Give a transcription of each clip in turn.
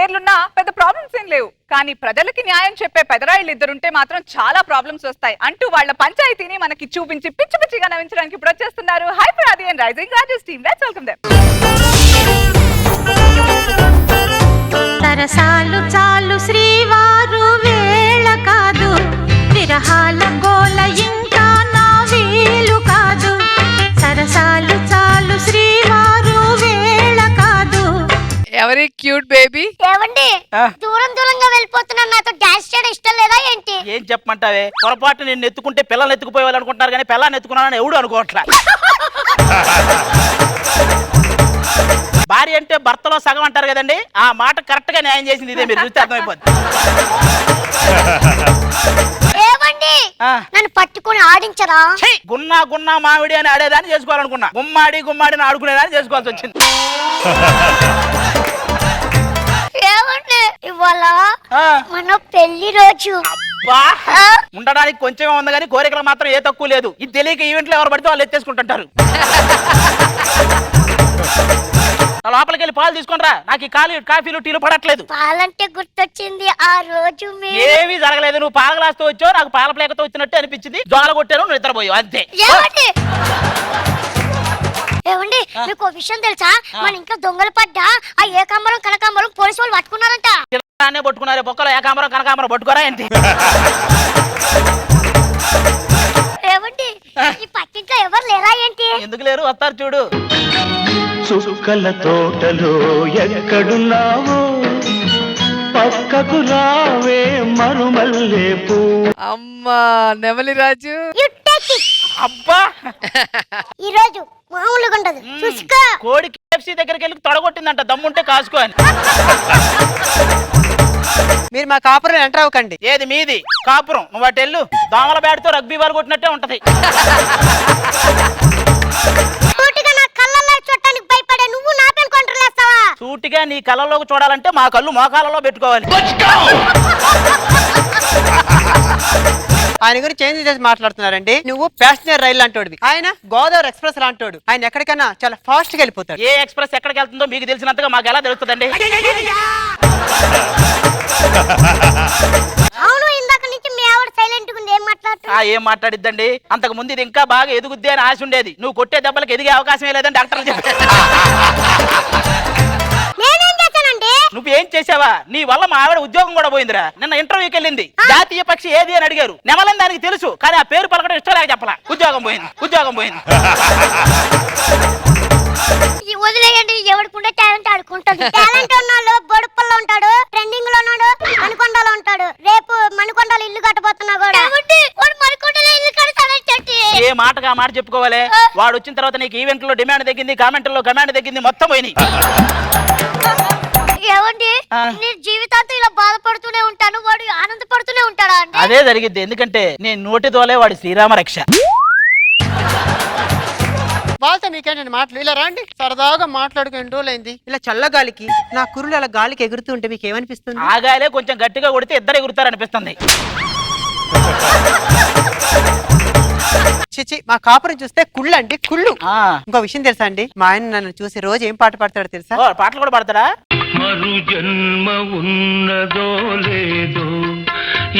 పేర్లున్నా పెద్ద ప్రాబ్లమ్స్ ఏం లేవు. కానీ ప్రజలకి న్యాయం చెప్పే పెదరాయిలు ఇద్దరుంటే మాత్రం చాలా ప్రాబ్లమ్స్ వస్తాయి అంటూ వాళ్ళ పంచాయతీని మనకి చూపించి పిచ్చి పిచ్చిగా నవ్వించడానికి ఇప్పుడు వచ్చేస్తున్నారు hyper Aadi and rising Rajesh team. Let's welcome them. సరసాలు చాలు శ్రీవారు వేళ కాదు, విరహాల గోల ఇంకా నా వీలు కాదు. సరసాలు చాలు శ్రీవారు వేళ కాదు. ఎవరి క్యూట్ బేబీ? ఏమండి దూరం దూరంగా వెళ్ళిపోతున్నాను, నాతో డాన్స్ చేయడం ఇష్టం లేదా ఏంటి? ఏం చెప్పమంటావే, పొరపాటు నేను ఎత్తుకుంటే పిల్లలు ఎత్తుకుపోయేవాళ్ళు అనుకుంటారు కానీ పిల్లని ఎత్తుకున్నానని ఎవడు అనుకోవట్లా. భార్య అంటే భర్తలో సగం అంటారు కదండి, ఆ మాట కరెక్ట్ గా న్యాయం చేసింది ఇదే, మీరు చూస్తే అర్థమైపోద్ది. ఏమండి నన్ను పట్టుకుని ఆడించరా? గున్నా గున్నా మామిడి అని ఆడేదాన్ని చేసుకోవాలనుకున్నా, గుమ్మాడి గుమ్మాడిని ఆడుకునేదాన్ని చేసుకోవాల్సి వచ్చింది. ఏమండి ఇవాళ మన పెళ్లి రోజు. ఉండడానికి కొంచెమే ఉంది కానీ కోరికలు మాత్రం ఏ తక్కువ లేదు. ఇది తెలియక ఈవెంట్లు ఎవరు పడితే వాళ్ళు ఎత్తేసుకుంటుంటారు. లోపలికి వెళ్ళి పాలు తీసుకుంటారా, నాకు ఈ కాఫీలు టీలు పడట్లేదు. పాలంటే గుర్తొచ్చింది, ఆ రోజు ఏమీ జరగలేదు. నువ్వు పాల గ్లాస్తో వచ్చావు, నాకు పాల ప్లేకతో వచ్చినట్టు అనిపించింది. జోల కొట్టాను, నువ్వు నిద్రపోయావు అంతే. ఏమండి మీకు విషయం తెలుసా, మన ఇంట్లో దొంగలు పడ్డా ఆ ఏకాంబరం కనకాంబరం పోలీసు వాళ్ళు పట్టుకున్నారంట. పట్టుకున్నారే బొక్కలో ఏకాంబరం కనకాంబరం పట్టుకోరా ఏంటి? ఏమండి ఈ పక్కింట్లో ఎవరు లేరా ఏంటి? ఎందుకు లేరు, వస్తారు చూడు. చుక్కల తోటలో ఎక్కడున్నావో పక్కకు రావే మరుమల్లే పూ. అమ్మా నెమలి రాజు, అబ్బా ఈ రోజు మామూలుగా ఉండదు, చూసుకో. కోడి KFC దగ్గరికి వెళ్ళి తొడగొట్టిందంట, దమ్ముంటే కాసుకో అని. మీరు మా కాపురం ఎంటర్ అవ్వకండి. ఏది మీది కాపురం? నువ్వు అటు వెళ్ళు, దోమల బ్యాట్తో రగ్బీ బాల్ కొట్టినట్టే ఉంటది. సూటిగా నా కళ్ళల్లో చూడటానికి భయపడే నువ్వు నా పైన కొంటలేస్తావా? సూటిగా నీ కళ్ళలోకి చూడాలంటే మా కళ్ళు మోకాలలో పెట్టుకోవాలి. ఆయన గురించి చేంజ్ చేసి మాట్లాడుతున్నారండి. నువ్వు ప్యాసింజర్ రైలు లాంటోడివి, ఆయన గోదావరి ఎక్స్ప్రెస్ లాంటోడు. ఆయన ఎక్కడికైనా చాలా ఫాస్ట్ గా వెళ్ళిపోతాడు. ఏ ఎక్స్ప్రెస్ ఎక్కడికి వెళ్తుందో మీకు తెలిసినంతగా మాకు ఎలా తెలుస్తుందండి? అవును, ఇందాక నుంచి మీ ఆవిడ సైలెంట్ గా ఏం మాట్లాడుతున్నా? ఏం మాట్లాడిద్దండి, అంతకు ముందు ఇది ఇంకా బాగా ఎదుగుద్ది అని ఆశ ఉండేది. నువ్వు కొట్టే దెబ్బలకు ఎదిగే అవకాశమే లేదని డాక్టర్లు చెప్పారు. నేనేం చేశానండి? నువ్వేం చేసావా? నీ వల్ల మా ఆవిడ ఉద్యోగం కూడా పోయిందిరా. నిన్న ఇంటర్వ్యూకి వెళ్ళింది, జాతీయ పక్షి ఏది అని అడిగారు. నెమలని దానికి తెలుసు, కానీ ఆ పేరు పలకడం ఇష్టం లేక చెప్పలా. ఉద్యోగం పోయింది. వదిలేయండి, ఎవడుకుంటే టాలెంట్ ఆడుకుంటుంది. టాలెంట్ ఉన్నాడు బొడుపల్లో ఉంటాడు, ట్రెండింగ్ లో ఉన్నాడు, మణికొండలో ఉంటాడు. రేపు మణికొండలో ఇల్లు కట్టబోతున్నా కూడా. ఏ మాటగా మాట చెప్పుకోవాలి. వాడు వచ్చిన తర్వాత నీకు ఈవెంట్ లో డిమాండ్ తగ్గింది, కామెంట్లో కమాండ్ తగ్గింది, మొత్తం పోయినాయి. ఏమండి నేను జీవితాంతం ఇలా బాధపడుతూనే ఉంటాను, వాడు ఆనందపడుతూనే ఉంటాడా అండి? అదే జరిగింది. ఎందుకంటే నేను నోటి తోలే వాడి శ్రీరామ రక్ష. వాళ్ళతో మీకేంటండి మాటలు? ఇలా రండి, సరదాగా మాట్లాడుకుని రోజులైంది. ఇలా చల్లగాలికి నా కురులు అలా గాలికి ఎగురుతూ ఉంటే మీకు ఏమనిపిస్తుంది? ఆగాలే కొంచెం గట్టిగా కొడితే ఇద్దరు ఎగురుతారనిపిస్తుంది. చిచి, మా కాపురం చూస్తే కుళ్ళు అండి, కుళ్ళు. ఇంకో విషయం తెలుసా అండి, మా ఆయన నన్ను చూసి రోజు ఏం పాట పాడతాడో తెలుసా? పాటలు కూడా పాడతాడా? మరు జన్మ ఉన్నదో లేదో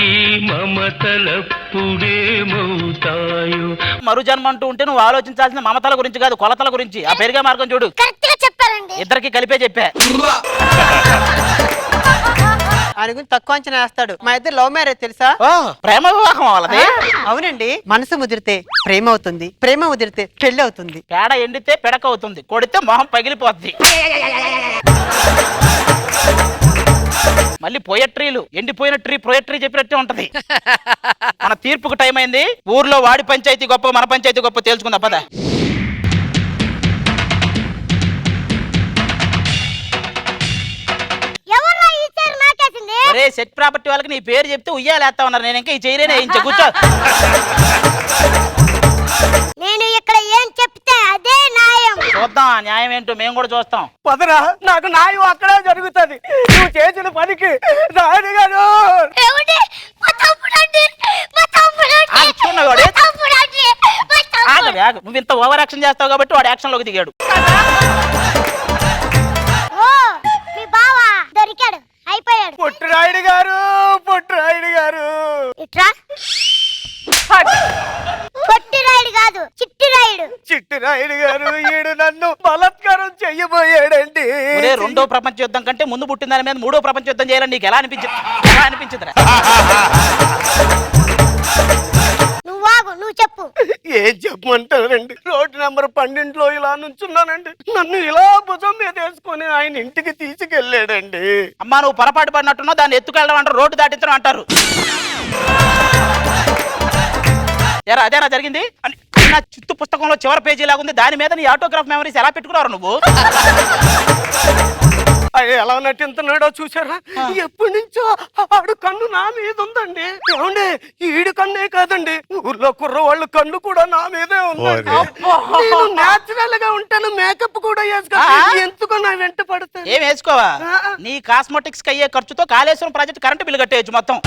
ఈ మమతలప్పుడేమవుతాయో. మరు జన్మ అంటూ ఉంటే నువ్వు ఆలోచించాల్సిన మమతల గురించి కాదు, కొలతల గురించి. ఆ పెరిగే మార్గం చూడు. కరెక్ట్ గా చెప్పారండి. ఇద్దరికి కలిపే చెప్పా. ఆయన గురించి తక్కువ అంచనా వేస్తాడు. మా ఇద్దరు లవ్ మ్యారేజ్ తెలుసా? ప్రేమ వివాహం వాళ్ళది. అవునండి, మనసు ముదిరితే ప్రేమ అవుతుంది, ప్రేమ ముదిరితే పెళ్లి అవుతుంది. పేడ ఎండితే పెడక అవుతుంది, కొడితే మొహం పగిలిపోద్ది. మళ్ళీ పోయట్రీలు ఎండిపోయిన పోయట్రీ చెప్పినట్టే ఉంటది. మన తీర్పుకు టైం అయింది. ఊర్లో వాడి పంచాయతీ గొప్ప, మన పంచాయతీ గొప్ప తెలుసుకుందా పద. సెట్ ప్రాపర్టీ వాళ్ళకి నీ పేరు చెప్తే ఉయ్యాలేస్తా ఉన్నారు. నేను ఇంకా ఈ చైరేనే కూర్చో. నేను ఇక్కడ ఏం చెప్తే అదే న్యాయం. చూద్దాం ఆ న్యాయం ఏంటో మేము కూడా చూస్తాం. పదరా, నాకు న్యాయం అక్కడే జరుగుతుంది. నువ్వు చేసిన పనికి రాయుడు గారు. నువ్వు ఇంత ఓవర్ యాక్షన్ చేస్తావు కాబట్టి వాడు యాక్షన్ లోకి దిగాడు. మీ బావ దొరికాడు. పొట్టురాయుడు గారు, పొట్టురాయుడు గారు. ఇట్రా. పొట్టిరాయుడు కాదు, చిట్టిరాయుడు. చిట్టురాయుడు గారు, ఈడు నన్ను బలాత్కారం చెయ్యబోయాడండి. ఒరే, రెండో ప్రపంచ యుద్ధం కంటే ముందు పుట్టిన దాని మీద మూడో ప్రపంచ యుద్ధం చేయాలని నీకు ఎలా అనిపించిందిరా? నువ్వు ఆగు, నువ్వు చెప్పు. ఏం చెప్పమంటారండి? రోడ్డు నెంబర్ 12లో ఇలా నుంచున్నానండి. నన్ను ఇలా భుజం మీద వేసుకొని ఆయన ఇంటికి తీసుకెళ్ళాడండి. అమ్మా, నువ్వు పొరపాటు పడినట్టున్నావు. దాన్ని ఎత్తుకెళ్ళడం అంటారు, రోడ్డు దాటించడం అంటారు. ఎరా అదేరా జరిగింది? నా చిత్తు పుస్తకంలో చివరి పేజీ లాగుంది, దాని మీద నీ ఆటోగ్రాఫ్ మెమరీస్ ఎలా పెట్టుకున్నారు నువ్వు? ఆయన ఎలా నటిస్తున్నాడో చూసారా? ఎప్పటి నుంచో ఆడు కన్ను నా మీద ఉందండి. ఏమండి, ఈడు కన్నే కాదండి, ఊర్లో కుర్రవాళ్ళు కన్ను కూడా నా మీదే ఉందండి. నేను నేచురల్ గా ఉంటాను, మేకప్ కూడా వేసుకోవాలి. ఎందుకో నా వెంట పడతాను. ఏం వేసుకోవా? నీ కాస్మెటిక్స్ కి అయ్యే ఖర్చుతో కాళేశ్వరం ప్రాజెక్ట్ కరెంటు బిల్లు కట్టేయచ్చు మొత్తం.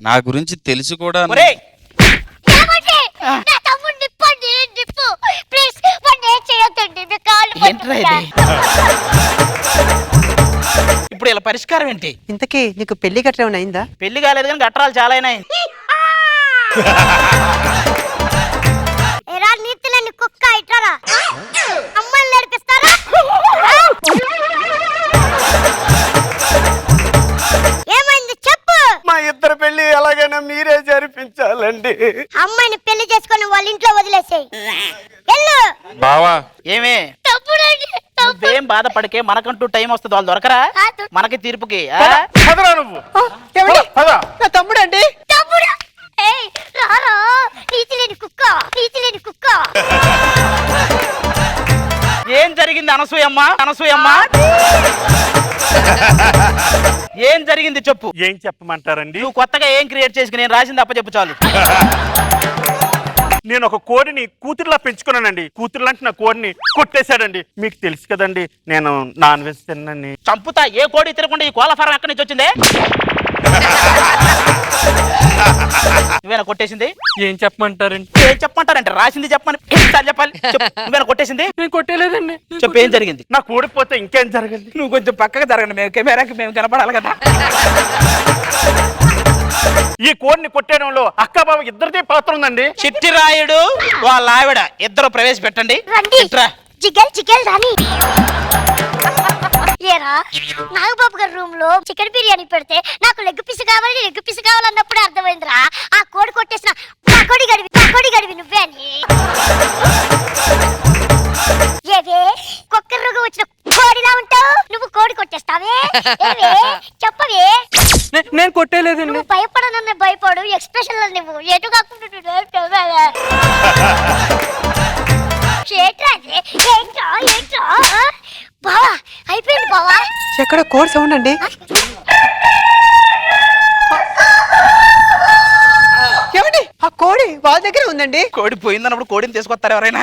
నా గురించి తెలిసి కూడా ఒరే, ఏమండి? నా తమ్ముడు నిప్పండి, నిప్పు. ప్లీజ్ వాడిని ఏం చేయొద్దండి, మీ కాళ్ళు ఏంట్రా ఇది? ఇప్పుడు ఇలా పరిష్కారం ఏంటి? ఇంతకీ నీకు పెళ్లి గట్రా ఏమైనా అయిందా? పెళ్లి కాలేదు కానీ గట్రాలు చాలా అయినాయి. ఎరా నీతిలేని కుక్క, ఇట్రారా. అమ్మాయిని నడిపిస్తారా? ఏమైంది చెప్పు. మా ఇద్దరు పెళ్లి ఎలాగైనా మీరే జరిపించాలండి. అమ్మాయిని పెళ్లి చేసుకొని వాళ్ళ ఇంట్లో వదిలేసేయ్. వెళ్ళు. బావా ఏమే? తమ్ముడండి, నువ్వేం బాధపడకే, మనకంటూ టైం వస్తుంది, వాళ్ళు దొరకరా మనకి తీర్పుకి. పదరా నువ్వు. ఏమండి? పద. నా తమ్ముడు అండి. తమ్ముడా? ఏయ్ రారా, నీతిలేని కుక్క, నీతిలేని కుక్క. ఏం జరిగింది అనసూయమ్మ? అనసూయమ్మ, ఏం జరిగింది చెప్పు. ఏం చెప్పమంటారండి? నువ్వు కొత్తగా ఏం క్రియేట్ చేసుకుని నేను రాసింది అప్పచెప్పు చాలు. నేను ఒక కోడిని కూతురులా పెంచుకున్నానండి. కూతురులాంటి నా కోడిని కొట్టేశాడండి. మీకు తెలుసు కదండి, నేను నాన్ వెజ్ తిన్నాను. చంపుతా. ఏ కోడి తిరగకుండా ఈ కోళ్ళ ఫారం ఎక్కడి నుంచి వచ్చిందే? నువ్వేనా కొట్టేసింది? ఏం చెప్పమంటారండి? ఏం చెప్పమంటారంటే రాసింది చెప్పమని ఎన్నిసార్లు చెప్పాలి? చెప్పు. నువ్వేనా కొట్టేసింది? నేను కొట్టేలేదండి. చెప్పు, ఏం జరిగింది? నా కోడిపోతే ఇంకేం జరగండి? నువ్వు కొంచెం పక్కగా జరగండి, మేము కెమెరాకి మేము కనపడాలి కదా. ఈ కోడిని కొట్టేయడంలో అక్క బావ ఇద్దరిదే పాత్ర ఉందండి. చిట్టిరాయుడు వాళ్ళ ఆవిడ ఇద్దరు ప్రవేశపెట్టండి. రండి. ఇట్రా. చికెన్ చికెన్ రాని. ఏరా, నాగబాబు గారి రూమ్ లో చికెన్ బిర్యానీ పెడితే నాకు లెగ్ పీస్ కావాలి, లెగ్ పీస్ కావాలన్నప్పుడే అర్థమైందిరా ఆ కోడి కొట్టేసిన కోడి గడివి నువ్వే అని. ఏవే కుక్క రోగం వచ్చిన కోడిలా ఉంటావు, నువ్వు కోడి కొట్టేస్తావే? ఏవే చెప్పవే. నేను కొట్టేలేదండి. నువ్వు భయపడనన్నే భయపడు, ఎక్స్ప్రెషన్ నువ్వు ఎటు కాకుండా బావా అయిపోయింది బావా. ఎక్కడ కోడి సౌండ్ అండి? ఏమండి, ఆ కోడి వాళ్ళ దగ్గర ఉందండి. కోడి పోయిందన్నప్పుడు కోడిని తీసుకొస్తారు ఎవరైనా?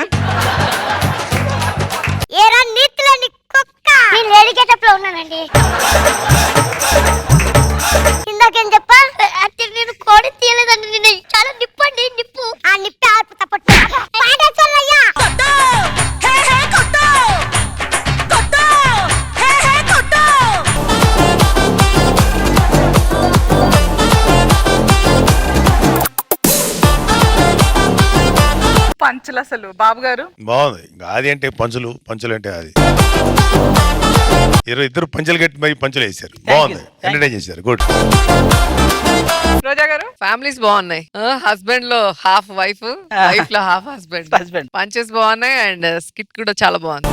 ఏరా నీతిలేని కుక్క, నేను లేడీ గెటప్ లో ఉన్నానండి. ఇందాకేం చెప్పా? అంటే నేను కోడి తీయలేదండి, నేను చాలా నిప్పండి, నిప్పు. ఆ నిప్పి ఆర్పు తప్పట్టు పాడేశారయ్యా. పంచులు అసలు బాబు గారు బాగుంది. అది అంటే పంచులు అంటే అది ఇద్దరు పంచులు కట్టి మరి పంచులు వేసారు. బాగుంది, ఎంటర్టైన్ చేశారు. గుడ్. రోజా గారు ఫ్యామిలీస్ బాగున్నాయి. హస్బెండ్ లో హాఫ్ వైఫ్, వైఫ్ లో హాఫ్ హస్బెండ్. Husband. పంచెస్ బాగున్నాయి అండ్ స్కిట్ కూడా చాలా బాగుంది.